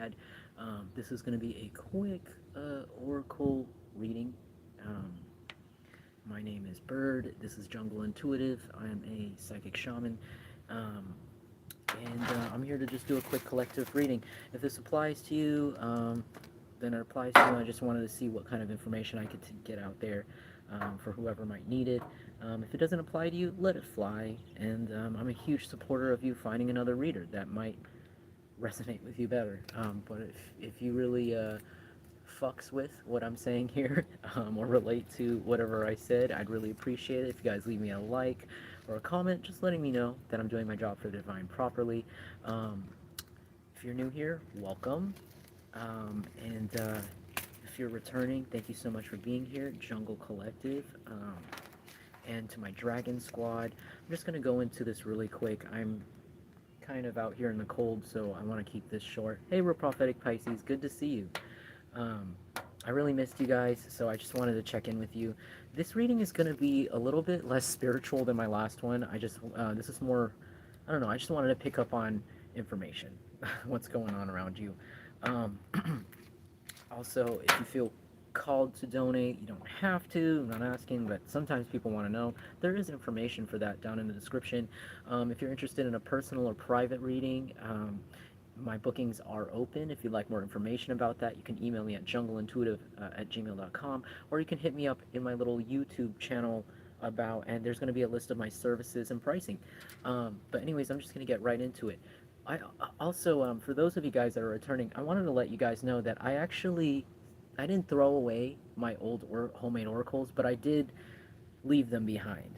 had. This is going to be a quick oracle reading. Um, my name is Bird. This is Jungle Intuitive. I am a psychic shaman. Um, and I'm here to just do a quick collective reading. If this applies to you, then it applies to you. I just wanted to see what kind of information I could get out there for whoever might need it. If it doesn't apply to you, let it fly. And I'm a huge supporter of you finding another reader that might resonate with you better. But if you really fucks with what I'm saying here or relate to whatever I said, I'd really appreciate it if you guys leave me a like or a comment, just letting me know that I'm doing my job for the divine properly. If you're new here, welcome. And if you're returning, thank you so much for being here, Jungle Collective. And to my Dragon Squad, I'm just going to go into this really quick. I'm kind of out here in the cold, so I want to keep this short. Hey, we're Prophetic Pisces. Good to see you. I really missed you guys, so I just wanted to check in with you. This reading is going to be a little bit less spiritual than my last one. This is more, I don't know, I just wanted to pick up on information, what's going on around you. Also, if you feel called to donate, you don't have to. I'm not asking, but sometimes people want to know. There is information for that down in the description. If you're interested in a personal or private reading, my bookings are open. If you'd like more information about that, you can email me at jungleintuitive@gmail.com, or you can hit me up in my little YouTube channel and there's going to be a list of my services and pricing. But anyways, I'm just going to get right into it. I also, for those of you guys that are returning, I wanted to let you guys know that I didn't throw away my old homemade oracles, but I did leave them behind.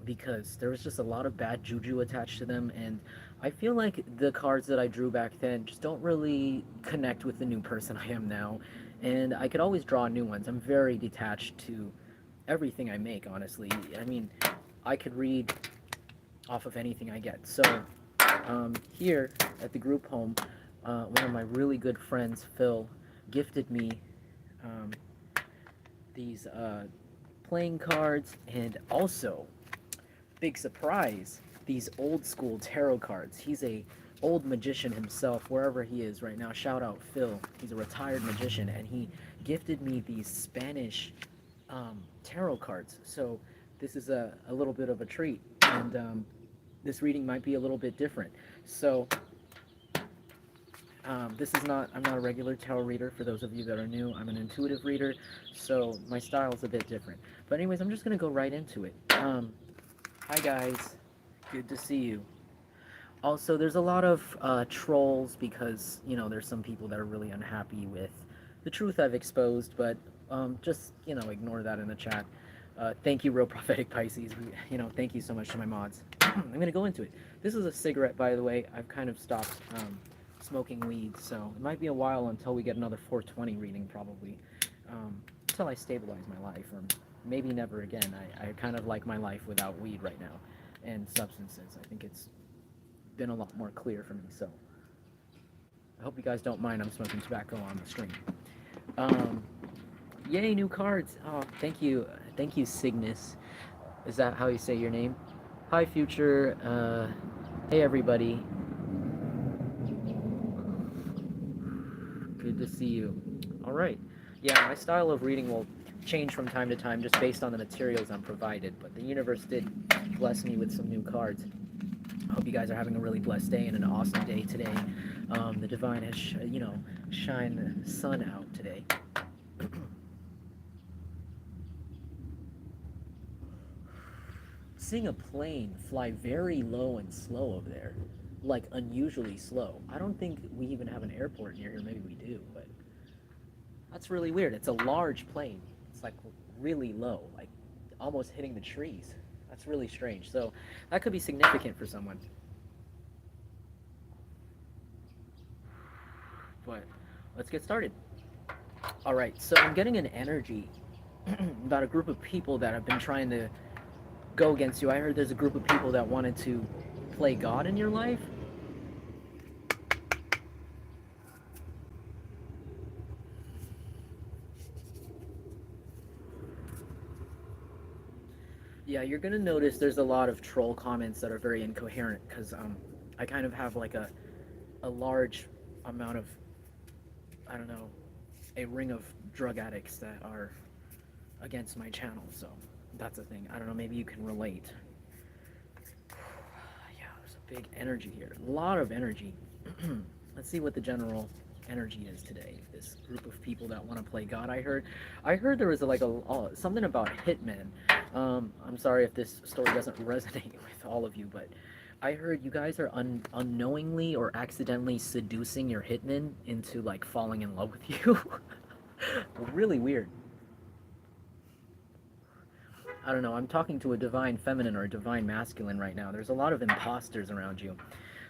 Because there was just a lot of bad juju attached to them, and I feel like the cards that I drew back then just don't really connect with the new person I am now, and I could always draw new ones. I'm very detached to everything I make, honestly. I mean, I could read off of anything I get. So here at the group home, one of my really good friends, Phil, gifted me these playing cards, and also, big surprise, these old school tarot cards. He's a old magician himself, wherever he is right now. Shout out Phil. He's a retired magician, and he gifted me these Spanish tarot cards. So this is a little bit of a treat, and this reading might be a little bit different. So I'm not a regular tarot reader. For those of you that are new, I'm an intuitive reader, so my style is a bit different. But anyways, I'm just going to go right into it. Hi guys, good to see you. Also, there's a lot of trolls because, there's some people that are really unhappy with the truth I've exposed, but just, ignore that in the chat. Thank you, Real Prophetic Pisces. Thank you so much to my mods. I'm going to go into it. This is a cigarette, by the way. I've kind of stopped smoking weed, so it might be a while until we get another 420 reading, probably, until I stabilize my life, or maybe never again. I kind of like my life without weed right now, and substances. I think it's been a lot more clear for me, so I hope you guys don't mind I'm smoking tobacco on the stream. Yay, new cards. Oh, thank you, Cygnus. Is that how you say your name? Hi, Future. Hey, everybody. Good to see you. All right. Yeah, my style of reading will change from time to time just based on the materials I'm provided, but the universe did bless me with some new cards. I hope you guys are having a really blessed day and an awesome day today. The divine has, shined the sun out today. Seeing a plane fly very low and slow over there, like unusually slow. I don't think we even have an airport near here. Maybe we do, but that's really weird. It's a large plane. It's like really low, like almost hitting the trees. That's really strange. So that could be significant for someone. But let's get started. All right, so I'm getting an energy about a group of people that have been trying to go against you. I heard there's a group of people that wanted to play God in your life. Yeah, you're gonna notice there's a lot of troll comments that are very incoherent because I kind of have like a large amount of, I don't know, a ring of drug addicts that are against my channel. So that's the thing. I don't know, maybe you can relate. Yeah, there's a big energy here. A lot of energy. Let's see what the general energy is today. This group of people that want to play God. I heard there was like something about hitmen. I'm sorry if this story doesn't resonate with all of you, but I heard you guys are unknowingly or accidentally seducing your hitman into like falling in love with you. Really weird. I don't know. I'm talking to a divine feminine or a divine masculine right now. There's a lot of imposters around you,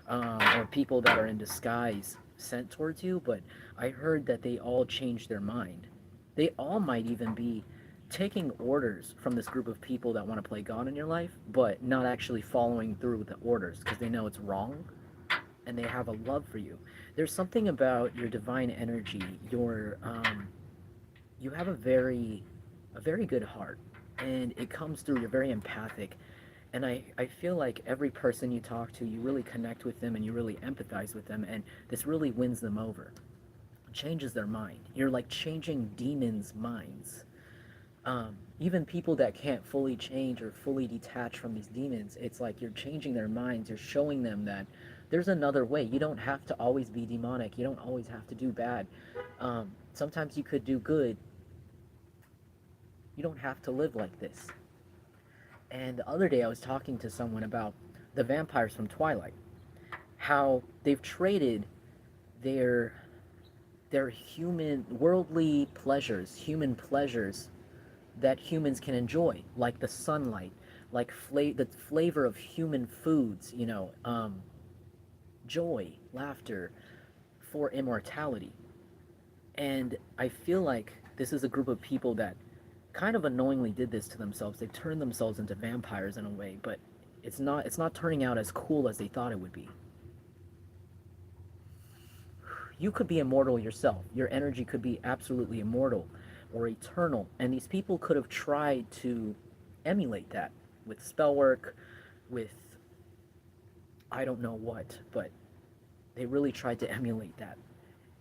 or people that are in disguise sent towards you. But I heard that they all changed their mind. They all might even be taking orders from this group of people that want to play God in your life, but not actually following through with the orders because they know it's wrong and they have a love for you. There's something about your divine energy. You have a very good heart, and it comes through. You're very empathic, and I feel like every person you talk to, you really connect with them and you really empathize with them, and this really wins them over, changes their mind. You're like changing demons' minds. Even people that can't fully change or fully detach from these demons, it's like you're changing their minds. You're showing them that there's another way. You don't have to always be demonic. You don't always have to do bad. Sometimes you could do good. You don't have to live like this. And the other day I was talking to someone about the vampires from Twilight, how they've traded their human worldly pleasures, human pleasures that humans can enjoy, like the sunlight, like the flavor of human foods, joy, laughter, for immortality. And I feel like this is a group of people that kind of unknowingly did this to themselves. They turned themselves into vampires in a way, but it's not turning out as cool as they thought it would be. You could be immortal yourself. Your energy could be absolutely immortal or eternal. And these people could have tried to emulate that with spell work, with I don't know what, but they really tried to emulate that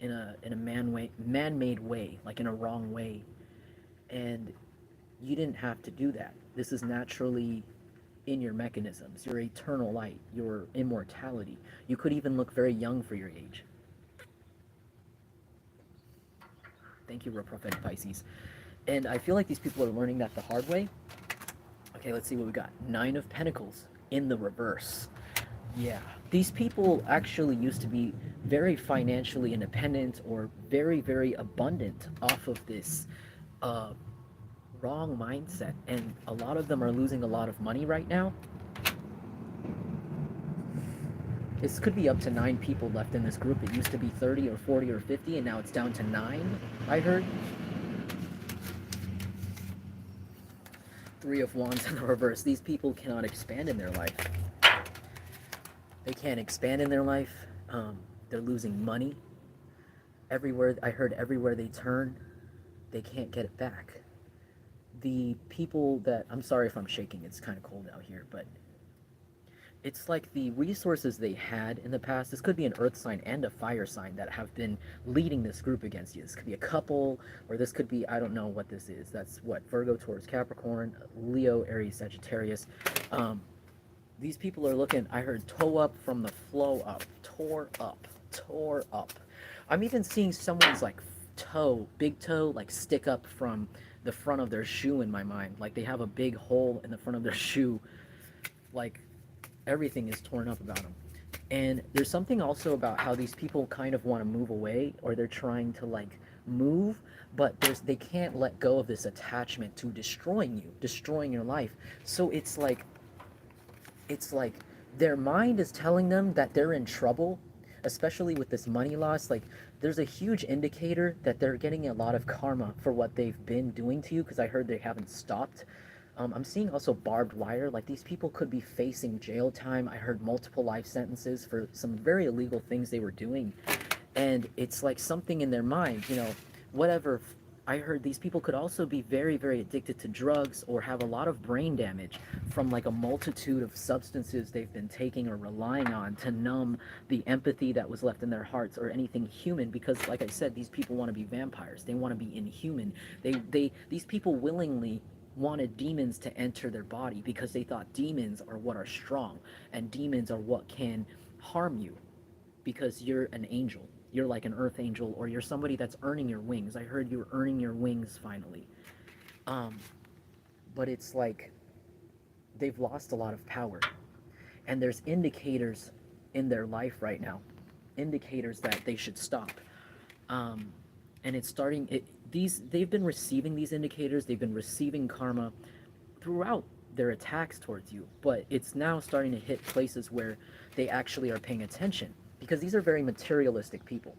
in a man-made way, like in a wrong way. And you didn't have to do that. This is naturally in your mechanisms, your eternal light, your immortality. You could even look very young for your age. Thank you, Prophetic Pisces. And I feel like these people are learning that the hard way. Okay, let's see what we got. Nine of Pentacles in the reverse. Yeah, these people actually used to be very financially independent or very, very abundant off of this uh, wrong mindset. And a lot of them are losing a lot of money right now. This could be up to 9 people left in this group. It used to be 30 or 40 or 50, and now it's down to 9, I heard. Three of Wands in the reverse. These people cannot expand in their life. They can't expand in their life. They're losing money. Everywhere, I heard everywhere they turn, they can't get it back. The people that, I'm sorry if I'm shaking, it's kind of cold out here, but it's like the resources they had in the past. This could be an earth sign and a fire sign that have been leading this group against you. This could be a couple, or this could be, I don't know what this is. That's what, Virgo, Taurus, Capricorn, Leo, Aries, Sagittarius. These people are looking, I heard toe up from the flow up, tore up, tore up. I'm even seeing someone's like toe, big toe, like stick up from the front of their shoe in my mind. Like they have a big hole in the front of their shoe. Like everything is torn up about them. And there's something also about how these people kind of want to move away, or they're trying to like move, but they can't let go of this attachment to destroying you, destroying your life. So it's like their mind is telling them that they're in trouble, especially with this money loss. Like there's a huge indicator that they're getting a lot of karma for what they've been doing to you, because I heard they haven't stopped. I'm seeing also barbed wire. Like these people could be facing jail time. I heard multiple life sentences for some very illegal things they were doing. And it's like something in their mind, whatever I heard these people could also be very, very addicted to drugs or have a lot of brain damage from like a multitude of substances they've been taking or relying on to numb the empathy that was left in their hearts or anything human. Because, like I said, these people want to be vampires. They want to be inhuman. These people willingly wanted demons to enter their body because they thought demons are what are strong and demons are what can harm you because you're an angel. You're like an earth angel, or you're somebody that's earning your wings. I heard you're earning your wings finally. Um, but it's like they've lost a lot of power. And there's indicators in their life right now, indicators that they should stop. Um, and it's starting, they've been receiving these indicators, they've been receiving karma throughout their attacks towards you, but it's now starting to hit places where they actually are paying attention because these are very materialistic people.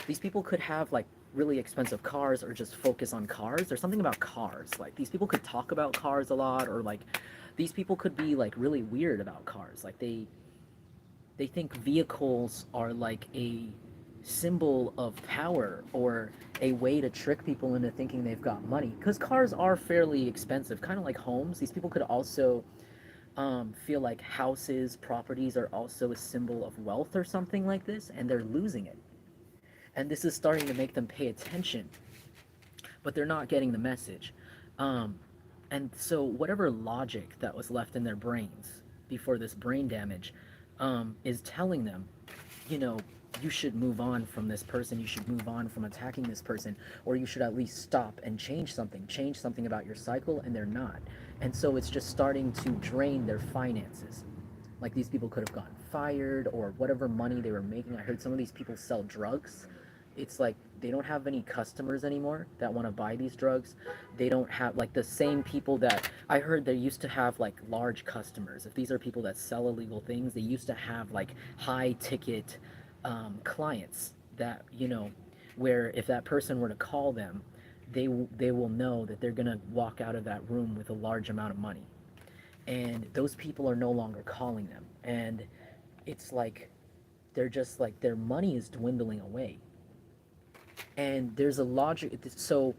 These people could have like really expensive cars or just focus on cars. There's something about cars. Like these people could talk about cars a lot, or like these people could be like really weird about cars. Like they think vehicles are like a symbol of power or a way to trick people into thinking they've got money, because cars are fairly expensive, kind of like homes. These people could also feel like houses, properties are also a symbol of wealth or something like this, and they're losing it. And this is starting to make them pay attention, but they're not getting the message. Um, and so, whatever logic that was left in their brains before this brain damage is telling them, you know, you should move on from this person, you should move on from attacking this person, or you should at least stop and change something about your cycle, and they're not. And so, it's just starting to drain their finances. Like these people could have gotten fired or whatever money they were making. I heard some of these people sell drugs. It's like they don't have any customers anymore that want to buy these drugs. They don't have like the same people that I heard they used to have like large customers. If these are people that sell illegal things, they used to have like high ticket clients that, you know, where if that person were to call them, they will know that they're gonna walk out of that room with a large amount of money, and those people are no longer calling them, and it's like they're just like their money is dwindling away, and there's a logic. So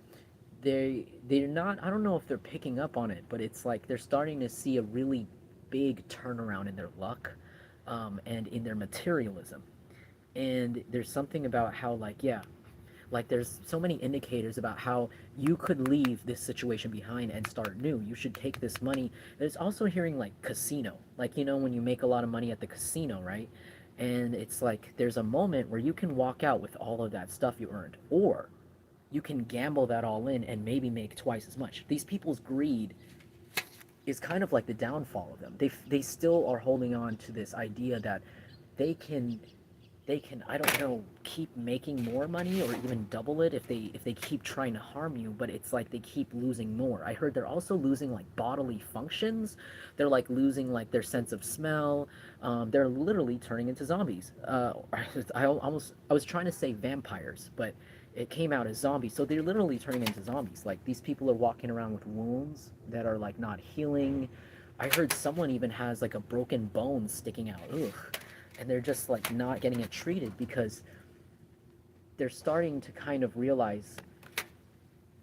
they're not, I don't know if they're picking up on it, but it's like they're starting to see a really big turnaround in their luck, and in their materialism. And there's something about how, like, yeah, like there's so many indicators about how you could leave this situation behind and start new. You should take this money. There's also hearing like casino, like, you know, when you make a lot of money at the casino, right? And it's like there's a moment where you can walk out with all of that stuff you earned, or you can gamble that all in and maybe make twice as much. These people's greed is kind of like the downfall of them. They still are holding on to this idea that they can I don't know, keep making more money or even double it if they keep trying to harm you, but it's like they keep losing more. I heard they're also losing like bodily functions. They're like losing like their sense of smell. They're literally turning into zombies. I was trying to say vampires, but it came out as zombies. So they're literally turning into zombies. Like these people are walking around with wounds that are like not healing. I heard someone even has like a broken bone sticking out. Ugh. And they're just like not getting it treated because they're starting to kind of realize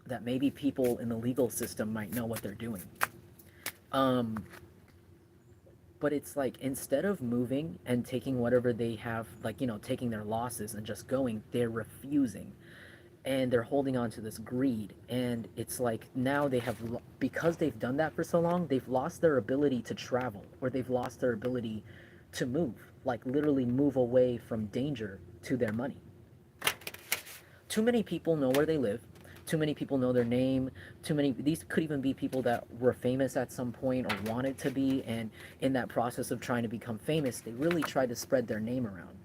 that maybe people in the legal system might know what they're doing. Um, but it's like instead of moving and taking whatever they have, like, you know, taking their losses and just going, they're refusing. And they're holding on to this greed. And it's like now they have, because they've done that for so long, they've lost their ability to travel, or they've lost their ability to move, like literally move away from danger to their money. Too many people know where they live. Too many people know their name. Too many, these could even be people that were famous at some point or wanted to be, and in that process of trying to become famous, they really tried to spread their name around.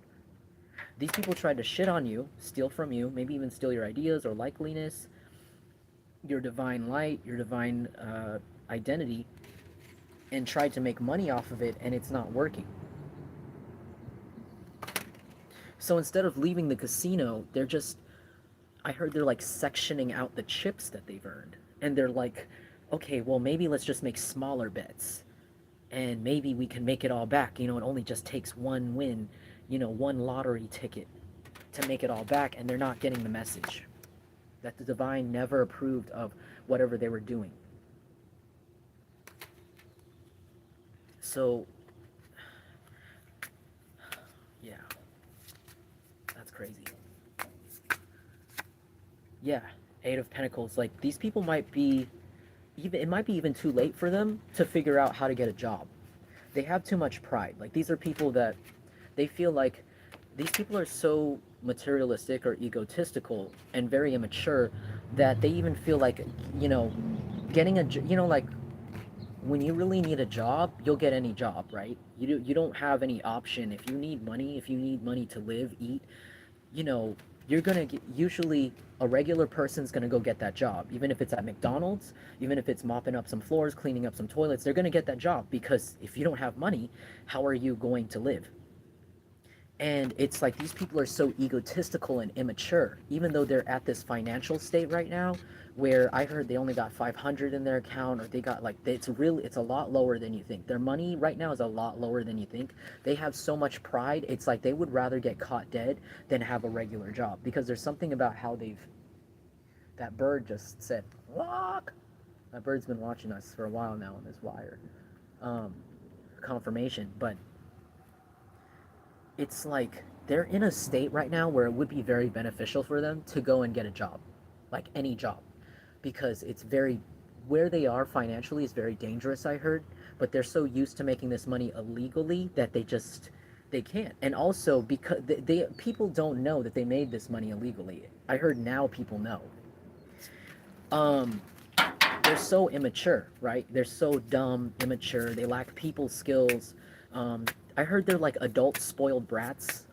These people tried to shit on you, steal from you, maybe even steal your ideas or likeliness, your divine light, your divine identity, and tried to make money off of it, and it's not working. So instead of leaving the casino, they're just, I heard they're like sectioning out the chips that they've earned. And they're like, okay, well, maybe let's just make smaller bets. And maybe we can make it all back. You know, it only just takes one win, you know, one lottery ticket to make it all back. And they're not getting the message. that the divine never approved of whatever they were doing. So, yeah, that's crazy. Yeah, Eight of Pentacles. Like, these people might be, even it might be even too late for them to figure out how to get a job. They have too much pride. Like, these are people that they feel like these people are so materialistic or egotistical and very immature that they even feel like, you know, getting a, like, when you really need a job, you'll get any job, right? You don't have any option. If you need money, to live, eat, you know, you're gonna get, usually a regular person's gonna go get that job, even if it's at McDonald's, even if it's mopping up some floors, cleaning up some toilets. They're gonna get that job, because if you don't have money, how are you going to live? And it's like these people are so egotistical and immature, even though they're at this financial state right now where I heard they only got 500 in their account, or they got like, it's a lot lower than you think. Their money right now is a lot lower than you think. They have so much pride. It's like they would rather get caught dead than have a regular job, because there's something about how that bird just said, walk. That bird's been watching us for a while now on this wire. Confirmation, but it's like they're in a state right now where it would be very beneficial for them to go and get a job, like any job, because it's very, where they are financially is very dangerous, I heard, but they're so used to making this money illegally that they can't. And also because people don't know that they made this money illegally. I heard now people know. Um, they're so immature, right? They're so dumb, immature. They lack people skills. I heard they're like adult spoiled brats,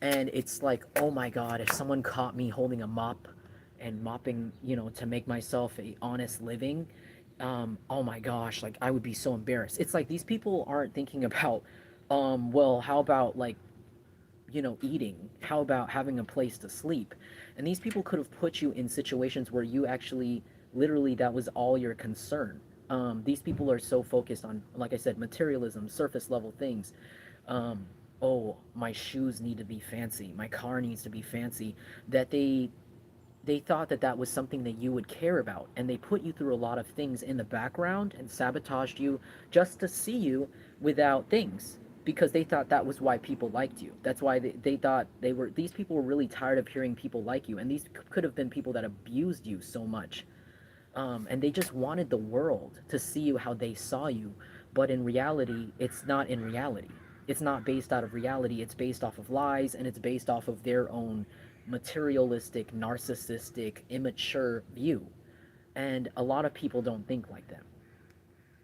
and it's like, oh my god, if someone caught me holding a mop and mopping, to make myself a honest living, oh my gosh, like I would be so embarrassed. It's like these people aren't thinking about, well, how about like, eating? How about having a place to sleep? And these people could have put you in situations where you actually, literally, that was all your concern. These people are so focused on, like I said, materialism, surface level things. Oh, my shoes need to be fancy, my car needs to be fancy, that they thought that that was something that you would care about, and they put you through a lot of things in the background and sabotaged you just to see you without things, because they thought that was why people liked you. That's why they thought these people were really tired of hearing people like you, and these could have been people that abused you so much, and they just wanted the world to see you how they saw you. But in reality, it's not in reality. It's not based out of reality. It's based off of lies, and it's based off of their own materialistic, narcissistic, immature view. And a lot of people don't think like them.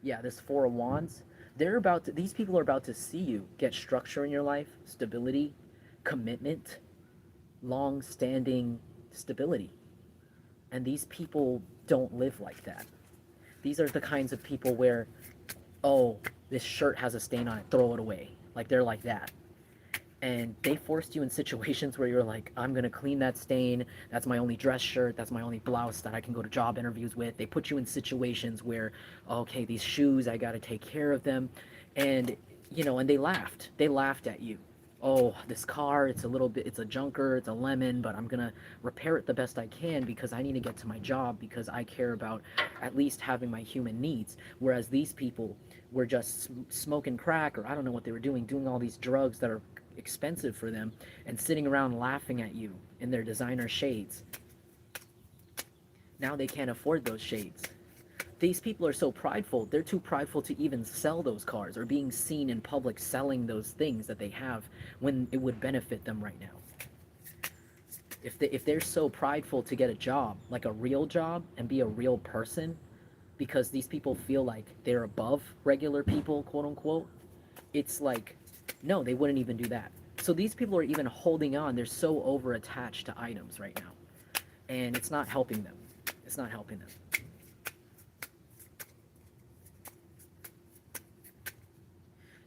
Yeah, this Four of Wands, these people are about to see you get structure in your life, stability, commitment, long standing stability. And these people don't live like that. These are the kinds of people where, oh, this shirt has a stain on it, throw it away. Like, they're like that. And they forced you in situations where you're like, I'm gonna clean that stain. That's my only dress shirt. That's my only blouse that I can go to job interviews with. They put you in situations where, okay, these shoes, I gotta take care of them. And, and they laughed. They laughed at you. Oh, this car, it's a junker, it's a lemon, but I'm gonna repair it the best I can because I need to get to my job, because I care about at least having my human needs. Whereas these people were just smoking crack, or I don't know what they were doing all these drugs that are expensive for them, and sitting around laughing at you in their designer shades. Now they can't afford those shades. These people are so prideful, they're too prideful to even sell those cars or being seen in public selling those things that they have when it would benefit them right now. If they're so prideful to get a job, like a real job, and be a real person, because these people feel like they're above regular people, quote unquote, it's like, no, they wouldn't even do that. So these people are even holding on. They're so over attached to items right now, and it's not helping them. It's not helping them.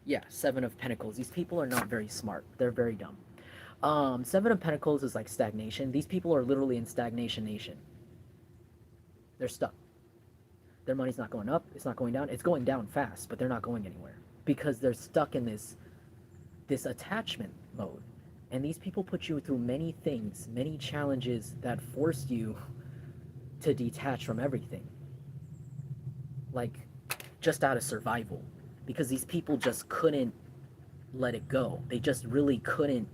Yeah, Seven of Pentacles. These people are not very smart. They're very dumb. Seven of Pentacles is like stagnation. These people are literally in stagnation nation. They're stuck. Their money's not going up. It's not going down. It's going down fast, but they're not going anywhere because they're stuck in this attachment mode. And these people put you through many things, many challenges that forced you to detach from everything. Like, just out of survival. Because these people just couldn't let it go. They just really couldn't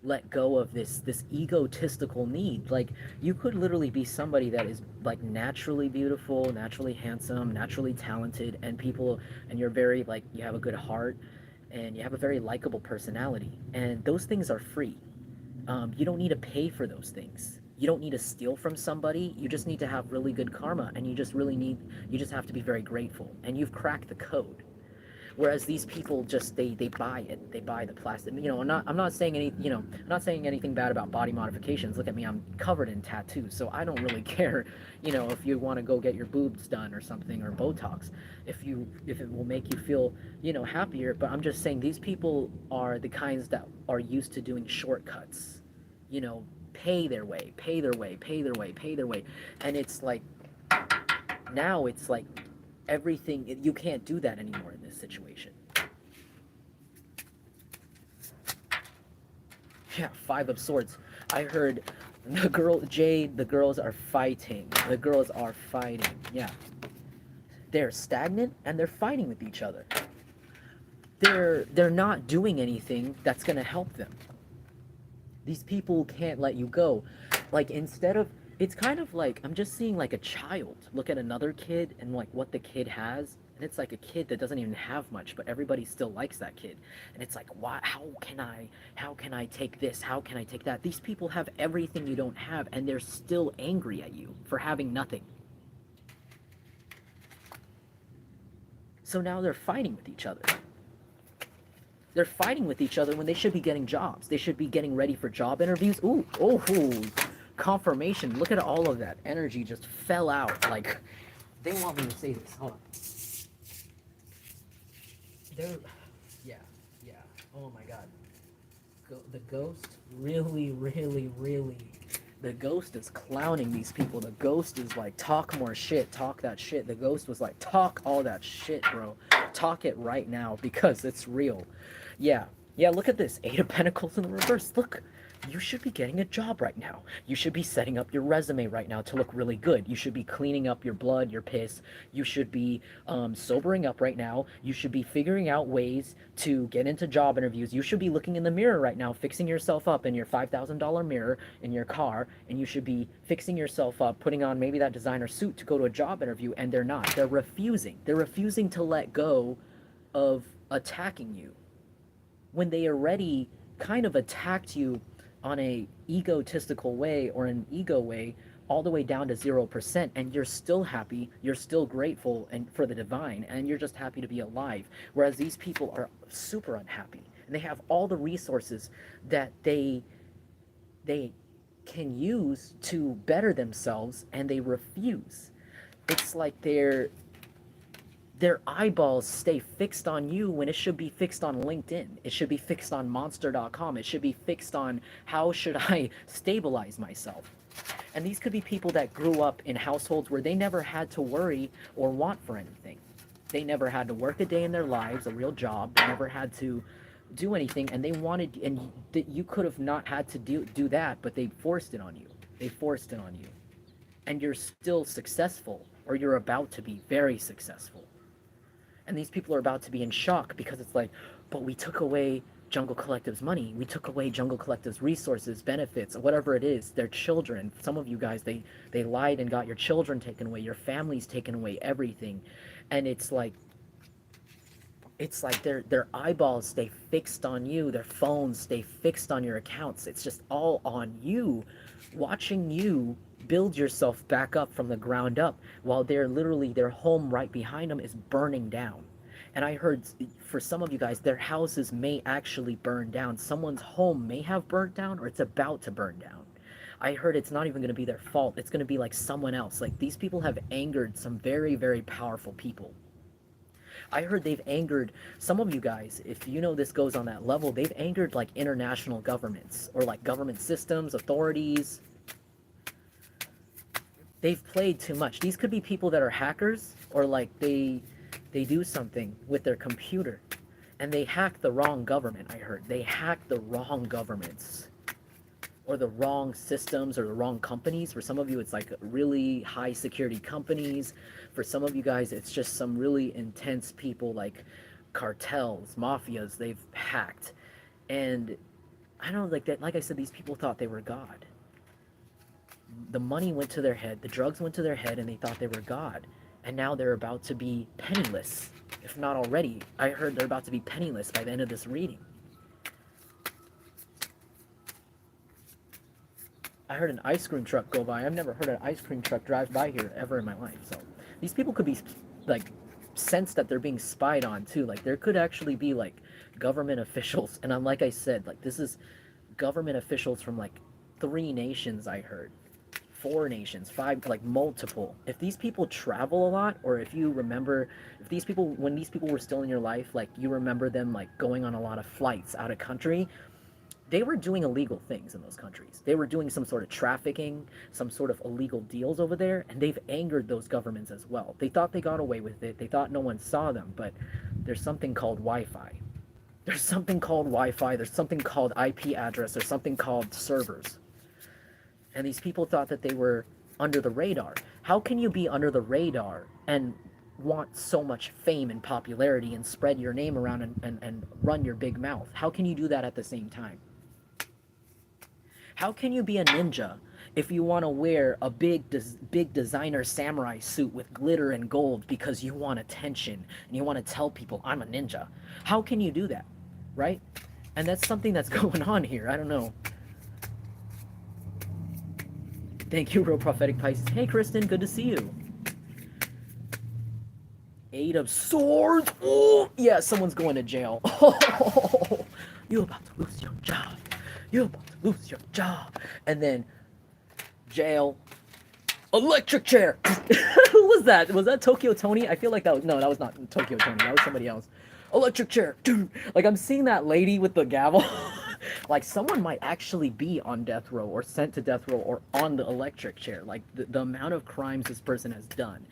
let go of this egotistical need. Like, you could literally be somebody that is like naturally beautiful, naturally handsome, naturally talented, and people, and you're very like, you have a good heart, and you have a very likable personality, and those things are free. You don't need to pay for those things. You don't need to steal from somebody. You just need to have really good karma, and you just have to be very grateful, and you've cracked the code. Whereas these people just they buy it. They buy the plastic. I'm not saying I'm not saying anything bad about body modifications. Look at me, I'm covered in tattoos, so I don't really care. If you want to go get your boobs done or something, or Botox, if it will make you feel happier. But I'm just saying these people are the kinds that are used to doing shortcuts. Pay their way, pay their way, pay their way, pay their way, and it's like now it's like everything, you can't do that anymore in this situation. Yeah, Five of Swords. I heard the girls are fighting. The girls are fighting. Yeah. They're stagnant and they're fighting with each other. They're not doing anything that's gonna help them. These people can't let you go. Like, instead of, it's kind of like, I'm just seeing like a child look at another kid and like what the kid has, and it's like a kid that doesn't even have much, but everybody still likes that kid. And it's like, why, how can I take this, how can I take that? These people have everything you don't have, and they're still angry at you for having nothing. So now they're fighting with each other. They're fighting with each other when they should be getting jobs. They should be getting ready for job interviews. Ooh, oh, confirmation. Look at all of that energy just fell out. Like, they want me to say this. Hold on. They're, yeah. Oh my God. The ghost really, the ghost is clowning these people. The ghost is like, talk more shit, talk that shit. The ghost was like, talk all that shit, bro. Talk it right now, because it's real. Yeah, look at this. Eight of Pentacles in the reverse. Look, you should be getting a job right now. You should be setting up your resume right now to look really good. You should be cleaning up your blood, your piss. You should be sobering up right now. You should be figuring out ways to get into job interviews. You should be looking in the mirror right now, fixing yourself up in your $5,000 mirror in your car, and you should be fixing yourself up, putting on maybe that designer suit to go to a job interview, and they're not. They're refusing. They're refusing to let go of attacking you when they already kind of attacked you on a egotistical way, or an ego way, all the way down to 0%, and you're still happy, you're still grateful and for the divine, and you're just happy to be alive. Whereas these people are super unhappy, and they have all the resources that they can use to better themselves, and they refuse. It's like their eyeballs stay fixed on you when it should be fixed on LinkedIn. It should be fixed on monster.com. It should be fixed on, how should I stabilize myself? And these could be people that grew up in households where they never had to worry or want for anything. They never had to work a day in their lives, a real job. They never had to do anything, and they wanted, and you could have not had to do that, but they forced it on you. They forced it on you. And you're still successful, or you're about to be very successful. And these people are about to be in shock, because it's like, but we took away Jungle Collective's money. We took away Jungle Collective's resources, benefits, whatever it is, their children. Some of you guys, they lied and got your children taken away, your family's taken away, everything. And it's like their eyeballs stay fixed on you, their phones stay fixed on your accounts. It's just all on you, watching you build yourself back up from the ground up, while they're literally, their home right behind them is burning down. And I heard, for some of you guys, their houses may actually burn down. Someone's home may have burnt down, or it's about to burn down. I heard it's not even going to be their fault. It's going to be like someone else. Like, these people have angered some very, very powerful people. I heard they've angered some of you guys. If you know this goes on that level, they've angered like international governments, or like government systems, authorities. They've played too much. These could be people that are hackers, or like they do something with their computer, And they hacked the wrong government, I heard. They hacked the wrong governments, or the wrong systems, or the wrong companies. For some of you, it's like really high security companies. For some of you guys, it's just some really intense people like cartels, mafias they've hacked. And I don't know, like that, like I said, these people thought they were God. The money went to their head, the drugs went to their head, and they thought they were God. And now they're about to be penniless, if not already. I heard they're about to be penniless by the end of this reading. I heard an ice cream truck go by. I've never heard an ice cream truck drive by here ever in my life. So these people could be like sense that they're being spied on too. Like there could actually be like government officials, and I'm like I said, like this is government officials from like 3 nations. I heard 4 nations, 5, like multiple. If these people travel a lot, or if you remember, if these people, when these people were still in your life, like you remember them like going on a lot of flights out of country, they were doing illegal things in those countries. They were doing some sort of trafficking, some sort of illegal deals over there, and they've angered those governments as well. They thought they got away with it. They thought no one saw them, but there's something called Wi-Fi. There's something called Wi-Fi. There's something called IP address. There's something called servers. And these people thought that they were under the radar. How can you be under the radar and want so much fame and popularity and spread your name around and run your big mouth? How can you do that at the same time? How can you be a ninja if you want to wear a big designer samurai suit with glitter and gold because you want attention and you want to tell people I'm a ninja? How can you do that, right? And that's something that's going on here. I don't know. Thank you, Real Prophetic Pisces. Hey, Kristen, good to see you. 8 of Swords. Oh, yeah, someone's going to jail. Oh, you're about to lose your job. You're about to lose your job. And then jail. Electric chair. Who was that? Was that Tokyo Tony? I feel like that was, no, that was not Tokyo Tony. That was somebody else. Electric chair. Like I'm seeing that lady with the gavel. Like someone might actually be on death row or sent to death row or on the electric chair. Like the amount of crimes this person has done.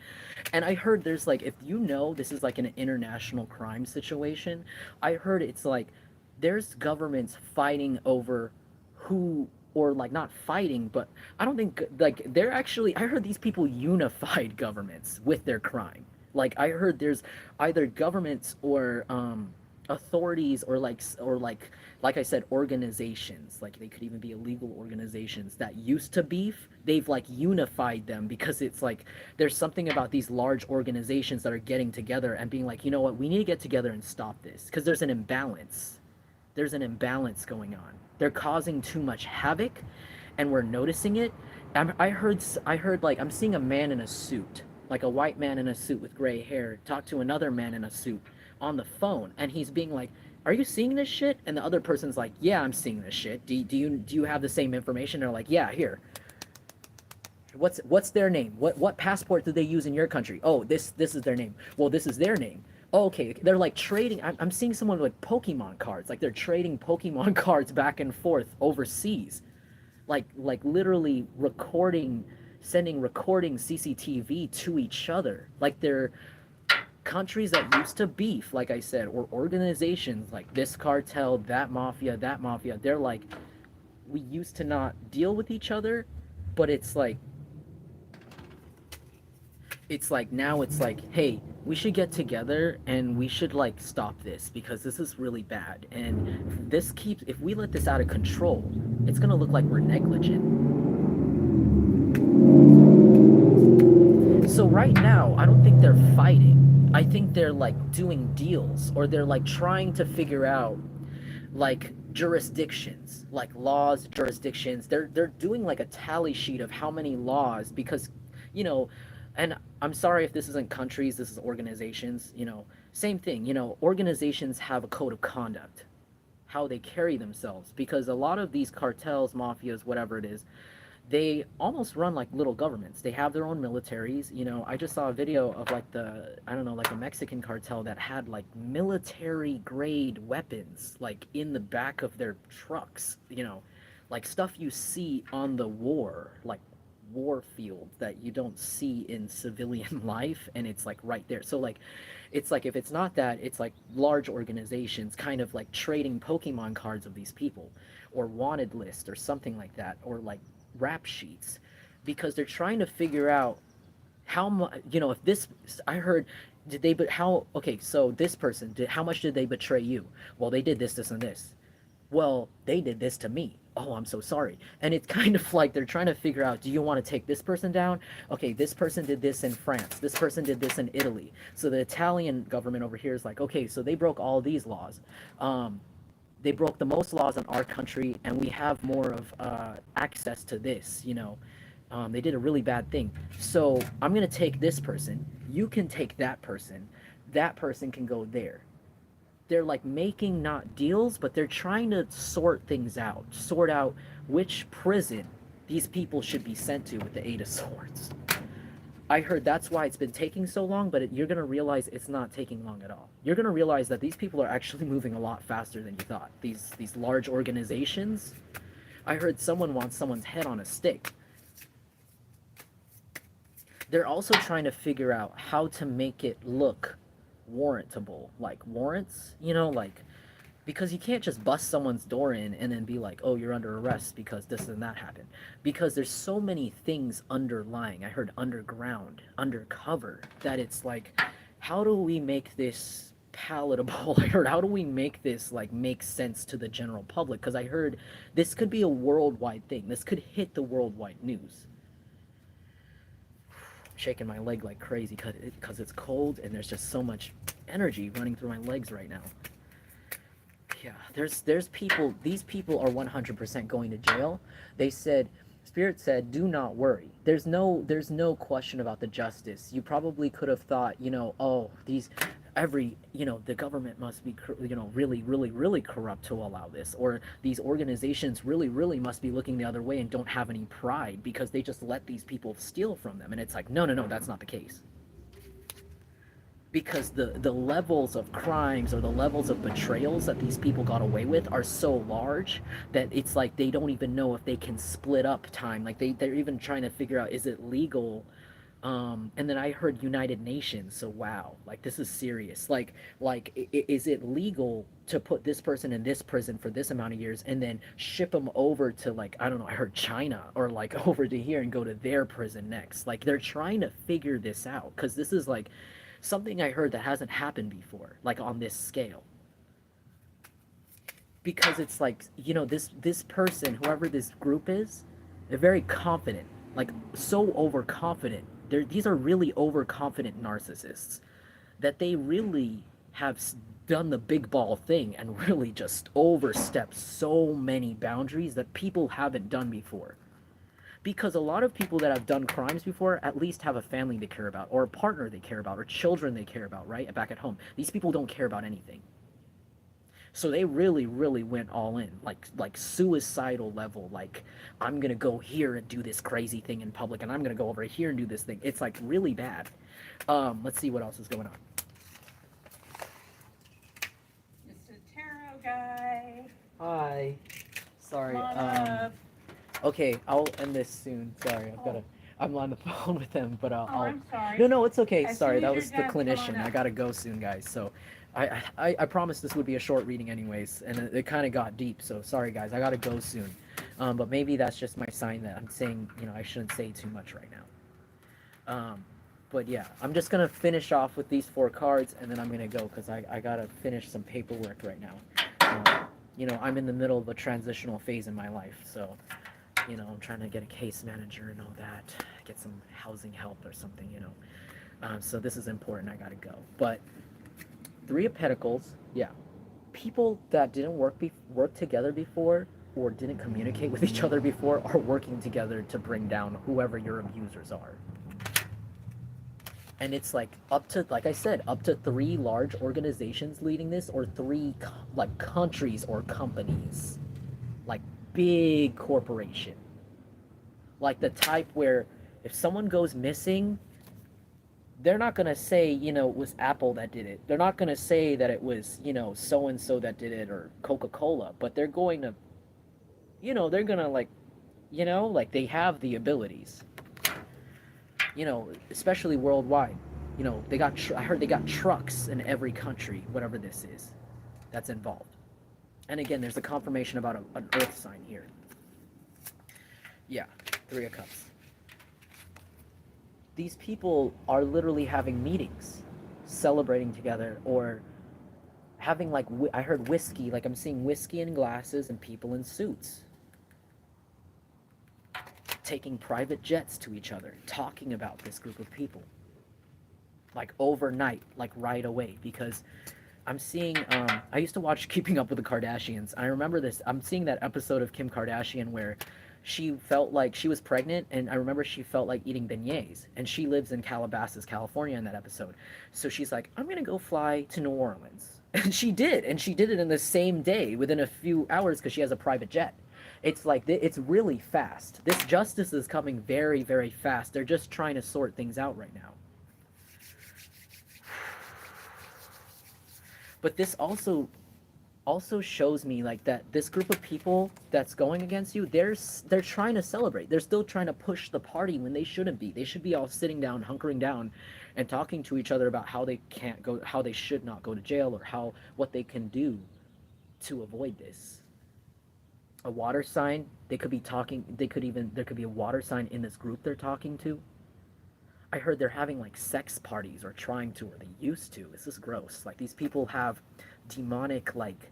And I heard there's like, if you know this is like an international crime situation, I heard it's like there's governments fighting over who, or like not fighting, but I don't think like they're actually, I heard these people unified governments with their crime. Like I heard there's either governments or authorities or like I said, organizations, like they could even be illegal organizations that used to beef, they've like unified them because it's like there's something about these large organizations that are getting together and being like, you know what, we need to get together and stop this because there's an imbalance. There's an imbalance going on. They're causing too much havoc and we're noticing it. I heard like I'm seeing a man in a suit, like a white man in a suit with gray hair talk to another man in a suit on the phone, and he's being like, are you seeing this shit? And the other person's like, yeah, I'm seeing this shit. Do you have the same information? They're like, yeah, here. What's their name? What passport do they use in your country? Oh, this is their name. Well, this is their name. Oh, okay, they're like trading. I'm seeing someone with Pokemon cards, like they're trading Pokemon cards back and forth overseas, like literally recording, sending recording CCTV to each other, like they're countries that used to beef, like I said, or organizations like this cartel, that mafia, they're like, we used to not deal with each other, but it's like now it's like, hey, we should get together and we should like stop this because this is really bad. And this keeps, if we let this out of control, it's gonna look like we're negligent. So right now, I don't think they're fighting. I think they're like doing deals, or they're like trying to figure out like jurisdictions, like laws, jurisdictions. They're doing like a tally sheet of how many laws, because you know, and I'm sorry if this isn't countries, this is organizations, you know, same thing, you know, organizations have a code of conduct, how they carry themselves, because a lot of these cartels, mafias, whatever it is, they almost run like little governments. They have their own militaries. You know, I just saw a video of like I don't know, like a Mexican cartel that had like military grade weapons like in the back of their trucks, you know, like stuff you see on the war, like war field that you don't see in civilian life, and it's like right there. So like it's like if it's not that, it's like large organizations kind of like trading Pokemon cards of these people, or wanted list or something like that, or like rap sheets, because they're trying to figure out how much, if this, I heard, did they, but how, okay, so this person did, how much did they betray you? Well, they did this, and this. Well, they did this to me. Oh, I'm so sorry. And it's kind of like they're trying to figure out, do you want to take this person down? Okay, this person did this in France. This person did this in Italy. So the Italian government over here is like, okay, so they broke all these laws. They broke the most laws in our country, and we have more of access to this. They did a really bad thing. So I'm going to take this person. You can take that person. That person can go there. They're like making not deals, but they're trying to sort out which prison these people should be sent to with the Eight of Swords. I heard that's why it's been taking so long, but you're going to realize it's not taking long at all. You're going to realize that these people are actually moving a lot faster than you thought. These large organizations. I heard someone wants someone's head on a stick. They're also trying to figure out how to make it look warrantable, like warrants, like, because you can't just bust someone's door in and then be like, oh, you're under arrest because this and that happened, because there's so many things underlying. I heard underground, undercover, that it's like, how do we make this palatable? I heard, how do we make this like make sense to the general public? Because I heard this could be a worldwide thing. This could hit the worldwide news. Shaking my leg like crazy because it's cold and there's just so much energy running through my legs right now. Yeah, there's people, these people are 100% going to jail. They said, Spirit said, do not worry. There's no question about the justice. You probably could have thought, oh, the government must be, really, really, really corrupt to allow this, or these organizations really, really must be looking the other way and don't have any pride because they just let these people steal from them. And it's like, no, that's not the case. Because the levels of crimes or the levels of betrayals that these people got away with are so large that it's like they don't even know if they can split up time. Like they're even trying to figure out, is it legal? And then I heard United Nations, so wow, like this is serious. Is it legal to put this person in this prison for this amount of years and then ship them over to, like, I don't know, I heard China, or like over to here and go to their prison next. Like they're trying to figure this out because this is like something I heard that hasn't happened before, like on this scale. Because it's like, this person, whoever this group is, they're very confident, like so overconfident. These are really overconfident narcissists that they really have done the big ball thing and really just overstepped so many boundaries that people haven't done before. Because a lot of people that have done crimes before at least have a family they care about, or a partner they care about, or children they care about, right? Back at home. These people don't care about anything. So they really, really went all in, like suicidal level, like, I'm gonna go here and do this crazy thing in public, and I'm gonna go over here and do this thing. It's like really bad. Let's see what else is going on. It's a tarot guy. Hi. Sorry. Come on up. Okay, I'll end this soon. Sorry, I'm on the phone with them, but I'll. I'm sorry. No, it's okay. As Sorry, soon as that was the you're done, come on clinician. up. I gotta go soon, guys. So, I promised this would be a short reading, anyways, and it kind of got deep. So sorry, guys. I gotta go soon. But maybe that's just my sign that I'm saying, I shouldn't say too much right now. But yeah, I'm just gonna finish off with these 4 cards, and then I'm gonna go because I gotta finish some paperwork right now. I'm in the middle of a transitional phase in my life, so. I'm trying to get a case manager and all that, get some housing help or something, so this is important. I gotta go. But 3 of Pentacles, yeah. People that didn't work together before, or didn't communicate with each other before, are working together to bring down whoever your abusers are. And it's like like I said, up to 3 large organizations leading this, or 3 like countries or companies, like big corporation, like the type where if someone goes missing, they're not going to say, it was Apple that did it. They're not going to say that it was, so-and-so that did it, or Coca-Cola, but they're going to, they're going to like they have the abilities. especially worldwide. I heard they got trucks in every country, whatever this is, that's involved. And again, there's a confirmation about an earth sign here. Yeah, Three of Cups. These people are literally having meetings, celebrating together, or having like I heard whiskey, like I'm seeing whiskey in glasses and people in suits taking private jets to each other, talking about this group of people, like overnight, like right away, because I'm seeing. I used to watch Keeping Up with the Kardashians. I remember this. I'm seeing that episode of Kim Kardashian where she felt like she was pregnant, and I remember she felt like eating beignets, and she lives in Calabasas, California, in that episode. So she's like, "I'm gonna go fly to New Orleans," and she did it in the same day, within a few hours, because she has a private jet. It's like it's really fast. This justice is coming very, very fast. They're just trying to sort things out right now. But this also shows me like that this group of people that's going against you, they're trying to celebrate. They're still trying to push the party when they shouldn't be. They should be all sitting down, hunkering down, and talking to each other about how they can't go, how they should not go to jail, or how what they can do to avoid this. A water sign, they could be talking. They could even there could be a water sign in this group they're talking to. I heard they're having like sex parties, or trying to, or they used to. This is gross. Like these people have demonic like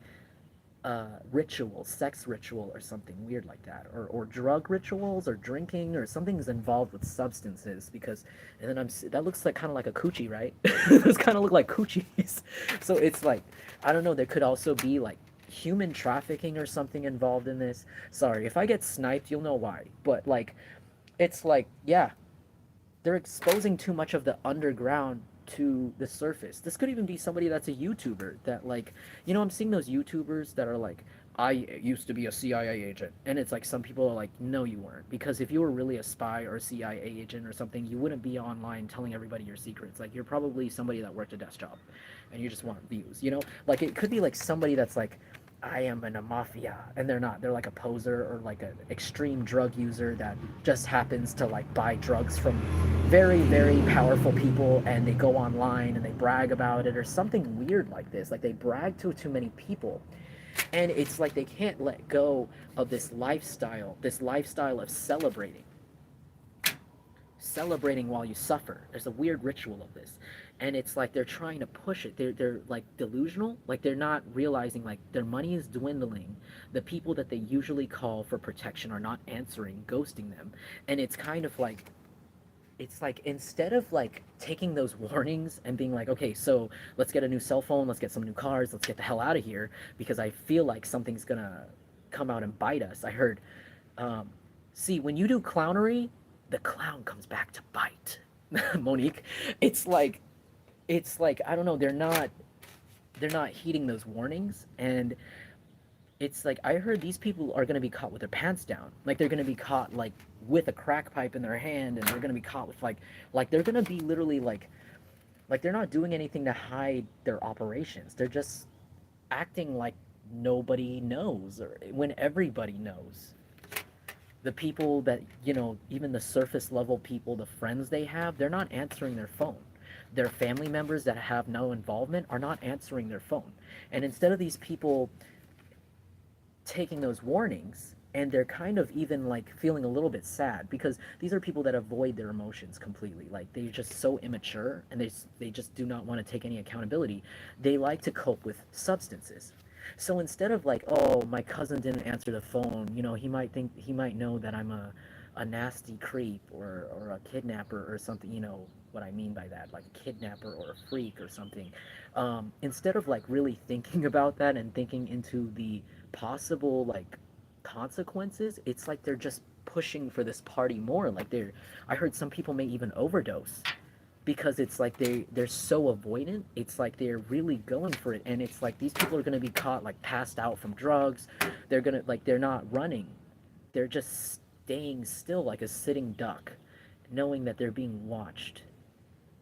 ritual, sex ritual, or something weird like that, or drug rituals, or drinking, or something's involved with substances. Because, and then that looks like kind of like a coochie, right? Those kind of look like coochies. So it's like, I don't know. There could also be like human trafficking or something involved in this. Sorry if I get sniped, you'll know why. But like, it's like, yeah, they're exposing too much of the underground to the surface. This could even be somebody that's a YouTuber that like, I'm seeing those YouTubers that are like, I used to be a CIA agent. And it's like some people are like, no, you weren't. Because if you were really a spy or a CIA agent or something, you wouldn't be online telling everybody your secrets. Like you're probably somebody that worked a desk job and you just want views. Like it could be like somebody that's like, I am in a mafia, and they're not. They're like a poser, or like an extreme drug user that just happens to like buy drugs from very, very powerful people, and they go online and they brag about it, or something weird like this. Like they brag to too many people, and it's like they can't let go of this lifestyle of celebrating while you suffer. There's a weird ritual of this, and it's like they're trying to push it. They're like delusional. Like they're not realizing like their money is dwindling. The people that they usually call for protection are not answering, ghosting them, and it's like instead of like taking those warnings and being like, okay, so let's get a new cell phone, let's get some new cars, let's get the hell out of here, because I feel like something's gonna come out and bite us. I heard, um, see, when you do clownery, the clown comes back to bite. Monique, it's like I don't know, they're not heeding those warnings, and it's like I heard these people are gonna be caught with their pants down. Like they're gonna be caught like with a crack pipe in their hand, and they're gonna be caught with like they're gonna be literally like they're not doing anything to hide their operations. They're just acting like nobody knows, or when everybody knows. The people that, even the surface level people, the friends they have, they're not answering their phone. Their family members that have no involvement are not answering their phone. And instead of these people taking those warnings, and they're kind of even like feeling a little bit sad, because these are people that avoid their emotions completely. Like they're just so immature, and they just do not want to take any accountability. They like to cope with substances. So instead of like, oh, my cousin didn't answer the phone, he might know that I'm a nasty creep, or a kidnapper or something, what I mean by that, like a kidnapper or a freak or something. Instead of like really thinking about that and thinking into the possible like consequences, it's like they're just pushing for this party more. Like I heard some people may even overdose, because it's like they're so avoidant. It's like they're really going for it, and it's like these people are going to be caught like passed out from drugs. They're not running, they're just staying still like a sitting duck, knowing that they're being watched,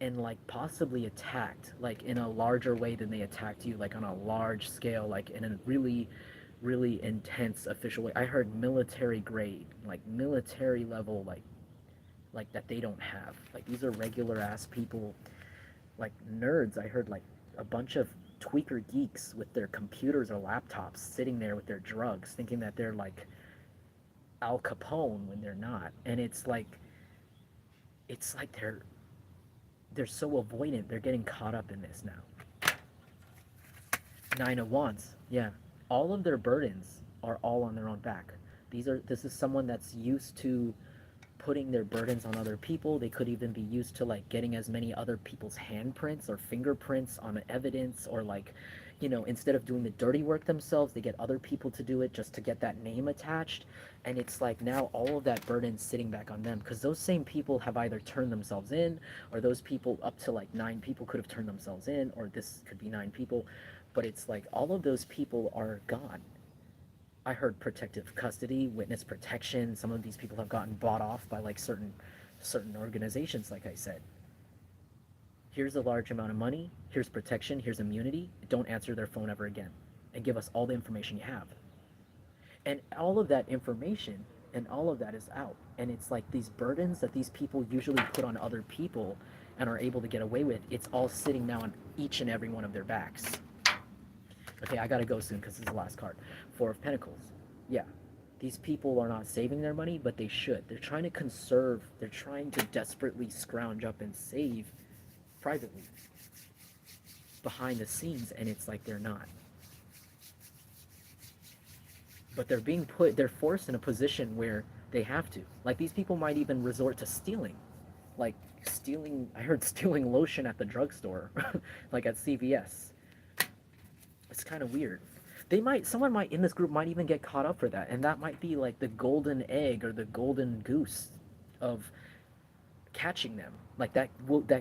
and like possibly attacked, like in a larger way than they attacked you, like on a large scale, like in a really, really intense official way. I heard military grade, like military level, like like that they don't have. Like these are regular ass people, like nerds. I heard like a bunch of tweaker geeks with their computers or laptops sitting there with their drugs, thinking that they're like Al Capone when they're not. And it's like they're so avoidant. They're getting caught up in this now. Nine of Wands. Yeah. All of their burdens are all on their own back. This is someone that's used to putting their burdens on other people. They could even be used to like getting as many other people's handprints or fingerprints on evidence, or like, instead of doing the dirty work themselves, they get other people to do it just to get that name attached. And it's like now all of that burden sitting back on them, because those same people have either turned themselves in, or those people, up to like 9 people, could have turned themselves in, or this could be 9 people. But it's like all of those people are gone. I heard protective custody, witness protection. Some of these people have gotten bought off by like certain organizations, like I said. Here's a large amount of money, here's protection, here's immunity. Don't answer their phone ever again. And give us all the information you have. And all of that information and all of that is out. And it's like these burdens that these people usually put on other people and are able to get away with, it's all sitting now on each and every one of their backs. Okay, I gotta go soon because this is the last card. Four of Pentacles. Yeah, these people are not saving their money, but they should. They're trying to conserve. They're trying to desperately scrounge up and save privately, behind the scenes, and it's like they're not. But they're forced in a position where they have to. Like these people might even resort to stealing. Like stealing, I heard stealing lotion at the drugstore, like at CVS. It's kind of weird. Someone might in this group might even get caught up for that, and that might be like the golden egg or the golden goose of catching them. Like that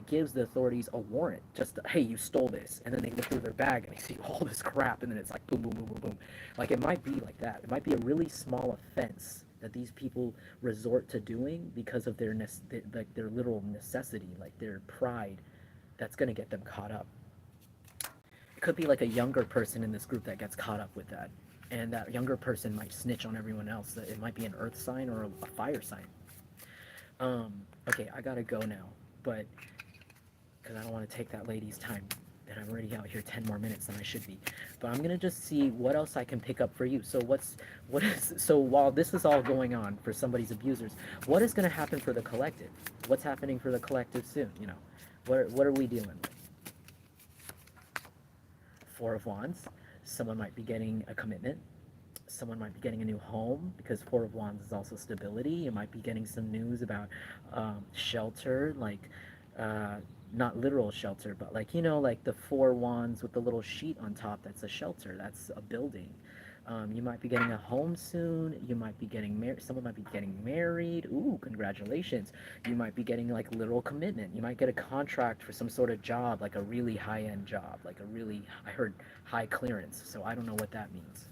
gives the authorities a warrant. Just hey, you stole this, and then they look through their bag and they see all this crap, and then it's like boom, boom, boom, boom, boom. Like it might be like that. It might be a really small offense that these people resort to doing because of their literal necessity, like their pride. That's gonna get them caught up. Could be like a younger person in this group that gets caught up with that, and that younger person might snitch on everyone else. It might be an earth sign or a fire sign. Okay, I gotta go now, but because I don't want to take that lady's time, and I'm already out here 10 more minutes than I should be. But I'm gonna just see what else I can pick up for you. So while this is all going on for somebody's abusers, what is gonna happen for the collective? What's happening for the collective soon? What are we dealing with? Four of Wands. Someone might be getting a commitment. Someone might be getting a new home, because Four of Wands is also stability. You might be getting some news about shelter, like not literal shelter, but like like the Four Wands with the little sheet on top. That's a shelter. That's a building. You might be getting a home soon. You might be getting married. Someone might be getting married. Ooh, congratulations. You might be getting like literal commitment. You might get a contract for some sort of job, like a really high-end job, like I heard high clearance. So I don't know what that means.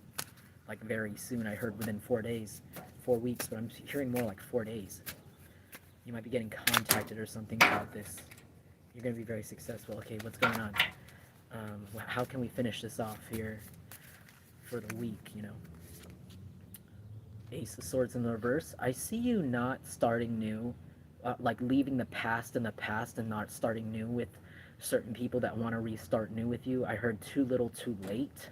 Like very soon. I heard within 4 days, 4 weeks, but I'm hearing more like 4 days. You might be getting contacted or something about this. You're going to be very successful. Okay, what's going on? How can we finish this off here for the week, Ace of Swords in the reverse. I see you not starting new, like leaving the past in the past and not starting new with certain people that want to restart new with you. I heard too little too late.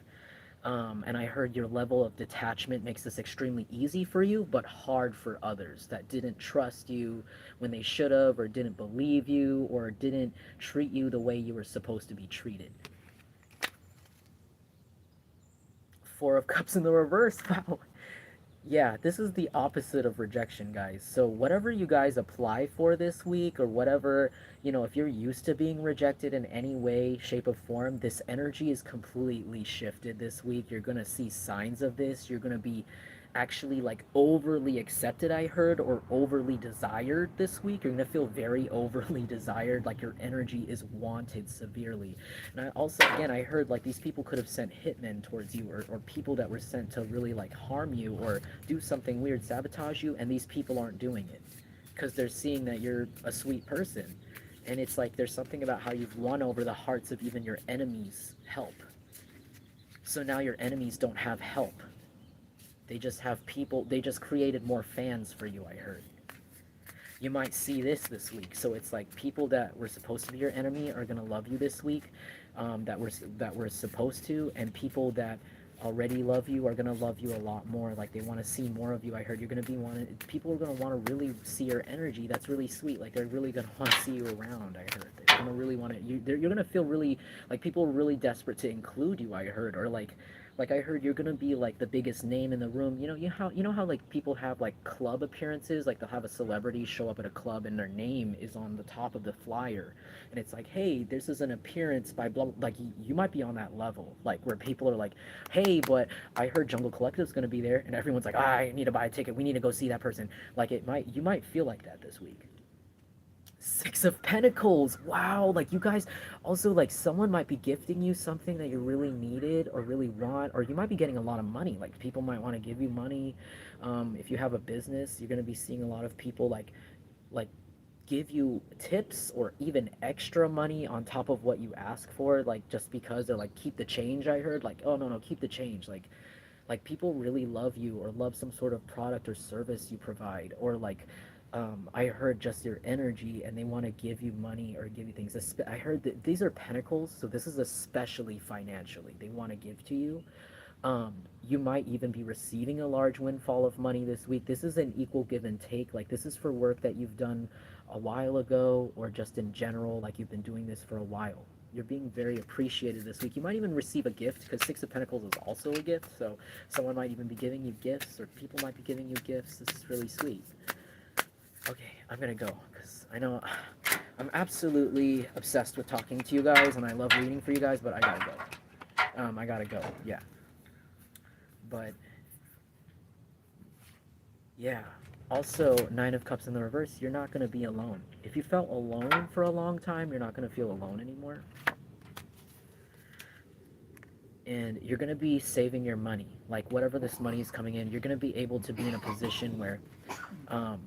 And I heard your level of detachment makes this extremely easy for you, but hard for others that didn't trust you when they should have, or didn't believe you, or didn't treat you the way you were supposed to be treated. Four of Cups in the reverse. Wow. Yeah, this is the opposite of rejection, guys. So whatever you guys apply for this week, or whatever, if you're used to being rejected in any way, shape, or form, this energy is completely shifted this week. You're going to see signs of this. You're going to be actually like overly accepted, I heard, or overly desired this week. You're going to feel very overly desired, like your energy is wanted severely. And I also, again, I heard like these people could have sent hitmen towards you, or people that were sent to really like harm you or do something weird, sabotage you, and these people aren't doing it because they're seeing that you're a sweet person. And it's like there's something about how you've won over the hearts of even your enemies' help. So now your enemies don't have help. They just have people, they just created more fans for you, I heard. You might see this week. So it's like people that were supposed to be your enemy are gonna love you this week, that were supposed to, and people that already love you are gonna love you a lot more. Like they want to see more of you. I heard you're gonna be wanted. People are gonna want to really see your energy. That's really sweet. Like they're really gonna want to see you around. I heard they're gonna really want to. You're gonna feel really like people are really desperate to include you. I heard, or like I heard you're gonna be like the biggest name in the room. You know how like people have like club appearances, like they'll have a celebrity show up at a club and their name is on the top of the flyer, and it's like, hey, this is an appearance by blah. Like you might be on that level, like where people are like, hey, but I heard Jungle Collective's gonna be there, and everyone's like, I need to buy a ticket. We need to go see that person. Like you might feel like that this week. Six of Pentacles. Wow. Like you guys also like someone might be gifting you something that you really needed or really want, or you might be getting a lot of money. Like people might want to give you money. If you have a business, you're gonna be seeing a lot of people like give you tips or even extra money on top of what you ask for, like just because they're like keep the change. I heard like, oh no, keep the change. Like people really love you or love some sort of product or service you provide, or like I heard just your energy and they want to give you money or give you things. I heard that these are pentacles, so this is especially financially they want to give to you. You might even be receiving a large windfall of money this week. This is an equal give and take. Like this is for work that you've done a while ago, or just in general, like you've been doing this for a while. You're being very appreciated this week. You might even receive a gift, because Six of Pentacles is also a gift. So someone might even be giving you gifts, or people might be giving you gifts. This is really sweet. Okay, I'm gonna go because I know I'm absolutely obsessed with talking to you guys, and I love reading for you guys. But I gotta go. I gotta go. Yeah. But yeah. Also, Nine of Cups in the reverse, you're not going to be alone. If you felt alone for a long time, you're not going to feel alone anymore. And you're going to be saving your money. Like, whatever this money is coming in, you're going to be able to be in a position where um,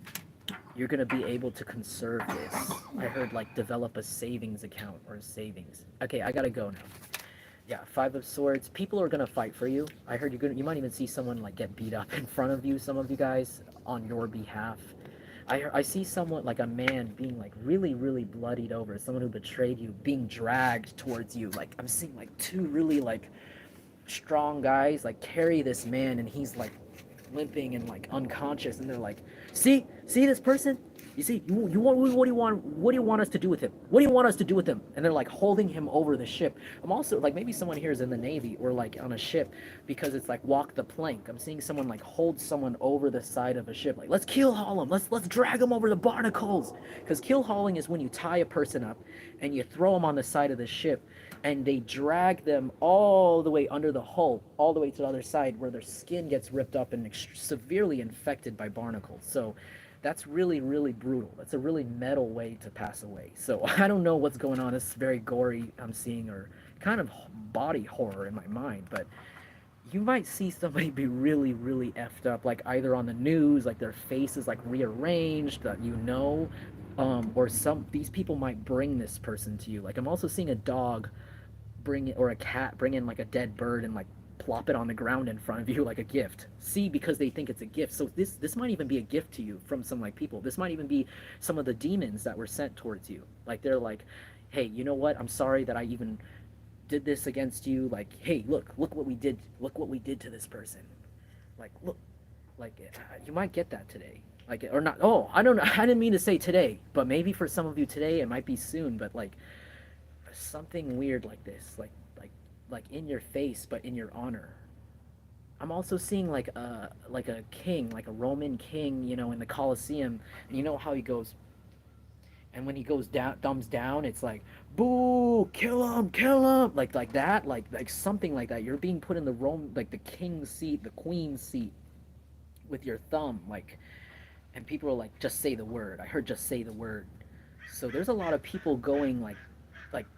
you're going to be able to conserve this. I heard, like, develop a savings account or a savings. Okay, I got to go now. Yeah, Five of Swords. People are gonna fight for you. I heard you might even see someone like get beat up in front of you. Some of you guys on your behalf. I see someone like a man being like really really bloodied over. Someone who betrayed you being dragged towards you. Like I'm seeing like two really like strong guys like carry this man, and he's like limping and like unconscious, and they're like, see this person, you see, you want, what do you want us to do with him, what do you want us to do with him, and they're like holding him over the ship. I'm also like, maybe someone here is in the Navy or like on a ship, because it's like walk the plank. I'm seeing someone like hold someone over the side of a ship, like let's keel haul him, let's drag him over the barnacles, because keel hauling is when you tie a person up and you throw them on the side of the ship, and they drag them all the way under the hull, all the way to the other side, where their skin gets ripped up and severely infected by barnacles. So that's really, really brutal. That's a really metal way to pass away. So I don't know what's going on. It's very gory, I'm seeing, or kind of body horror in my mind. But you might see somebody be really, really effed up, like either on the news, like their face is like rearranged, that or these people might bring this person to you. Like I'm also seeing a dog or a cat bring in like a dead bird and like plop it on the ground in front of you like a gift. See, because they think it's a gift. So this might even be a gift to you from some like people. This might even be some of the demons that were sent towards you. Like they're like, hey, you know what? I'm sorry that I even did this against you. Like, hey, look what we did. Look what we did to this person. Like, look, like you might get that today. Like, or not. Oh, I don't know. I didn't mean to say today, but maybe for some of you today, it might be soon. But like, something weird like this, like in your face, but in your honor. I'm also seeing like a king, like a Roman king, in the Colosseum, and you know how he goes, and when he goes down, thumbs down, it's like, boo, kill him, like that, like something like that. You're being put in the like the king's seat, the queen's seat, with your thumb, like, and people are like, just say the word. I heard just say the word. So there's a lot of people going like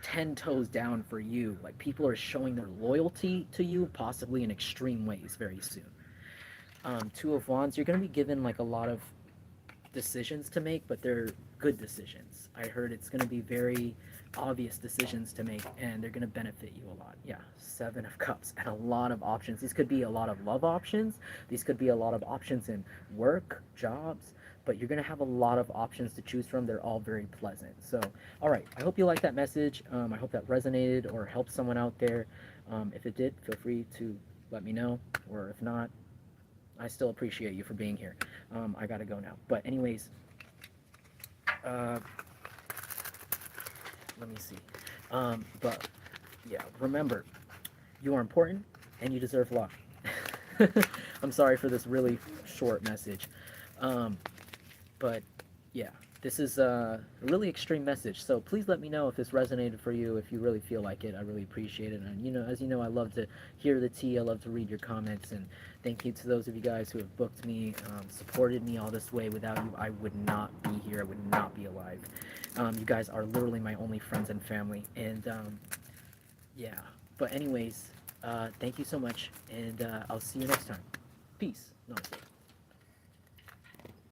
10 toes down for you. Like people are showing their loyalty to you, possibly in extreme ways, very soon. Two of Wands, you're going to be given like a lot of decisions to make, but they're good decisions. I heard it's going to be very obvious decisions to make, and they're going to benefit you a lot. Yeah, Seven of Cups, and a lot of options. These could be a lot of love options. These could be a lot of options in work, jobs. but you're going to have a lot of options to choose from. They're all very pleasant. So, all right, I hope you like that message. I hope that resonated or helped someone out there. If it did, feel free to let me know, or if not, I still appreciate you for being here. I gotta go now. But anyways, uh, let me see. But yeah, remember, you are important and you deserve love. I'm sorry for this really short message. But yeah, this is a really extreme message. So please let me know if this resonated for you, if you really feel like it. I really appreciate it. And as you know, I love to hear the tea. I love to read your comments. And thank you to those of you guys who have booked me, supported me all this way. Without you, I would not be here. I would not be alive. You guys are literally my only friends and family. And yeah, but anyways, thank you so much. And I'll see you next time. Peace. Namaste.